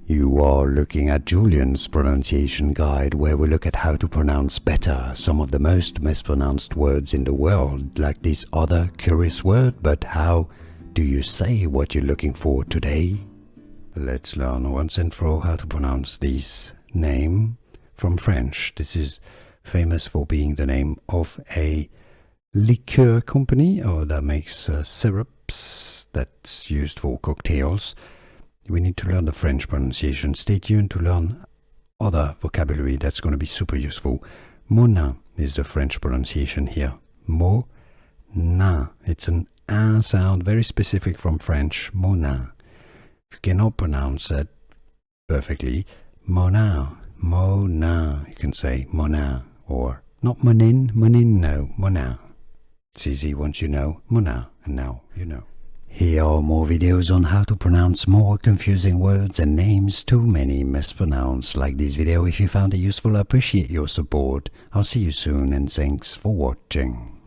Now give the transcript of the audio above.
You are looking at Julian's pronunciation guide, where we look at how to pronounce better some of the most mispronounced words in the world, like this other curious word. But how do you say what you're looking for today? Let's learn once and for all how to pronounce this name from French. This is famous for being the name of a liqueur company, or that makes syrups that's used for cocktails. We need to learn the French pronunciation. Stay tuned to learn other vocabulary that's going to be super useful. Monin is the French pronunciation here. Monin. It's an A sound, very specific from French. Monin. If you cannot pronounce that perfectly, Monin. Monin. You can say Monin, or not Monin. Monin, no. Monin. It's easy once you know Monin, and now you know. Here are more videos on how to pronounce more confusing words and names too many mispronounced. Like this video if you found it useful. I appreciate your support. I'll see you soon, and thanks for watching.